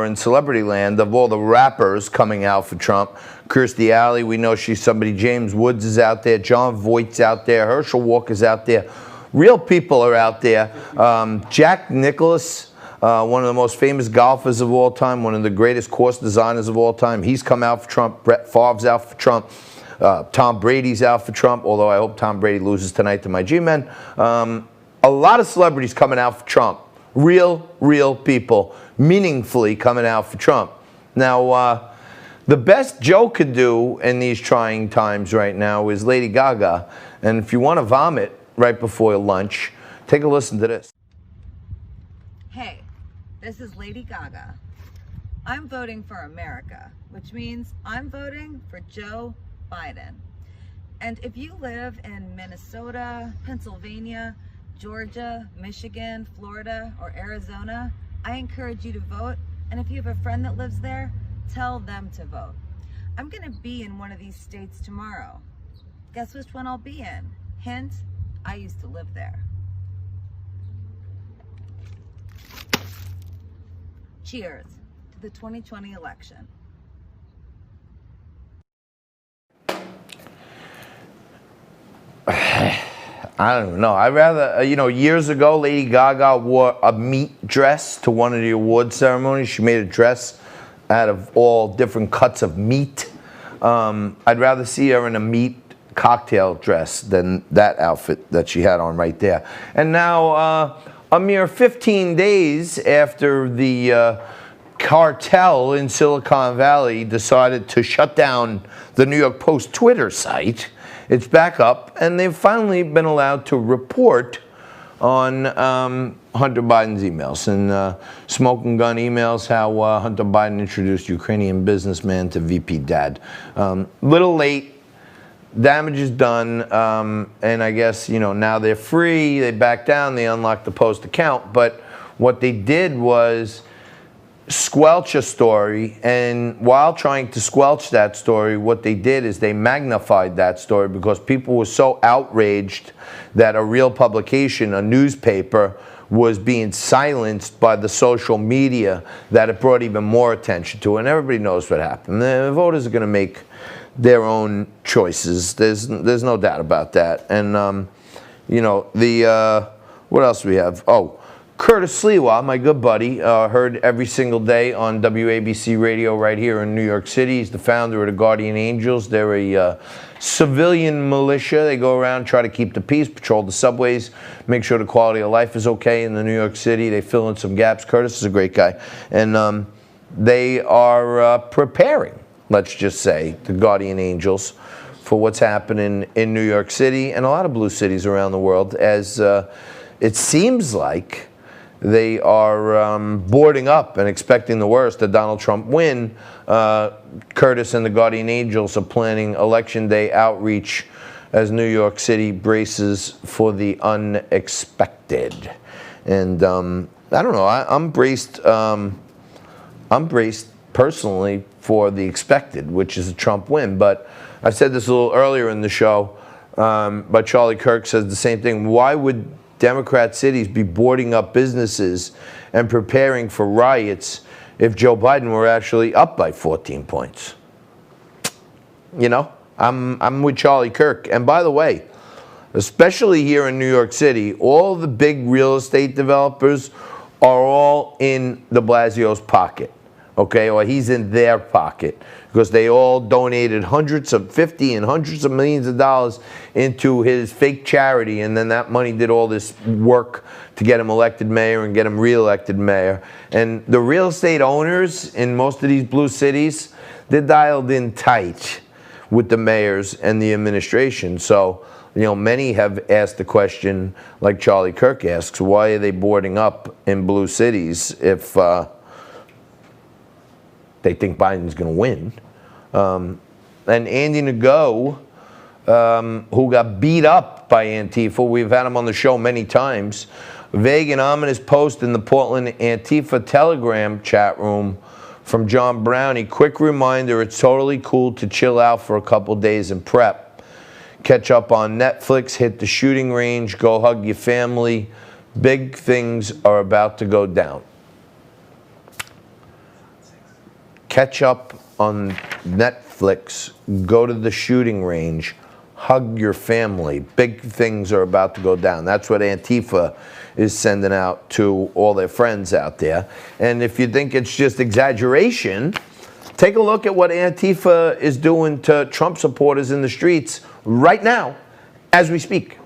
in celebrity land of all the rappers coming out for Trump. Kirstie Alley, we know she's somebody. James Woods is out there. John Voight's out there. Herschel Walker's out there. Real people are out there. Jack Nicklaus, one of the most famous golfers of all time, one of the greatest course designers of all time. He's come out for Trump. Brett Favre's out for Trump. Tom Brady's out for Trump, although I hope Tom Brady loses tonight to my G-men. A lot of celebrities coming out for Trump. Real people meaningfully coming out for Trump. Now, the best Joe could do in these trying times right now is Lady Gaga. And if you want to vomit right before lunch, take a listen to this. Hey, this is Lady Gaga. I'm voting for America, which means I'm voting for Joe Biden. And if you live in Minnesota, Pennsylvania, Georgia, Michigan, Florida, or Arizona, I encourage you to vote. And if you have a friend that lives there, tell them to vote. I'm gonna be in one of these states tomorrow. Guess which one I'll be in? Hint, I used to live there. Cheers to the 2020 election. I don't know. I'd rather, years ago, Lady Gaga wore a meat dress to one of the award ceremonies. She made a dress out of all different cuts of meat. I'd rather see her in a meat cocktail dress than that outfit that she had on right there. And now, a mere 15 days after the cartel in Silicon Valley decided to shut down the New York Post Twitter site, it's back up, and they've finally been allowed to report on Hunter Biden's emails and smoking gun emails, how Hunter Biden introduced Ukrainian businessman to VP Dad. Little late, damage is done, and I guess, now they're free, they back down, they unlocked the Post account, but what they did was squelch a story, and while trying to squelch that story, what they did is they magnified that story because people were so outraged that a real publication, a newspaper, was being silenced by the social media that it brought even more attention to. And everybody knows what happened. The voters are going to make their own choices. There's no doubt about that. And what else do we have? Oh, Curtis Sliwa, my good buddy, heard every single day on WABC radio right here in New York City. He's the founder of the Guardian Angels. They're a civilian militia. They go around, try to keep the peace, patrol the subways, make sure the quality of life is okay in the New York City. They fill in some gaps. Curtis is a great guy. And they are preparing, let's just say, the Guardian Angels for what's happening in New York City and a lot of blue cities around the world, as it seems like they are boarding up and expecting the worst, a Donald Trump win. Curtis and the Guardian Angels are planning Election Day outreach as New York City braces for the unexpected. And I don't know, I'm braced personally for the expected, which is a Trump win. But I said this a little earlier in the show, but Charlie Kirk says the same thing. Why would Democrat cities be boarding up businesses and preparing for riots if Joe Biden were actually up by 14 points? I'm with Charlie Kirk. And by the way, especially here in New York City, all the big real estate developers are all in de Blasio's pocket, okay? Or he's in their pocket, because they all donated hundreds of millions of dollars into his fake charity, and then that money did all this work to get him elected mayor and get him reelected mayor. And the real estate owners in most of these blue cities, they're dialed in tight with the mayors and the administration. So, many have asked the question, like Charlie Kirk asks, why are they boarding up in blue cities if they think Biden's going to win? And Andy Ngo, who got beat up by Antifa, we've had him on the show many times, vague and ominous post in the Portland Antifa Telegram chat room from John Brownie. Quick reminder, it's totally cool to chill out for a couple days and prep. Catch up on Netflix, hit the shooting range, go hug your family. Big things are about to go down. catch up on Netflix, go to the shooting range, hug your family. Big things are about to go down. That's what Antifa is sending out to all their friends out there. And if you think it's just exaggeration, take a look at what Antifa is doing to Trump supporters in the streets right now as we speak.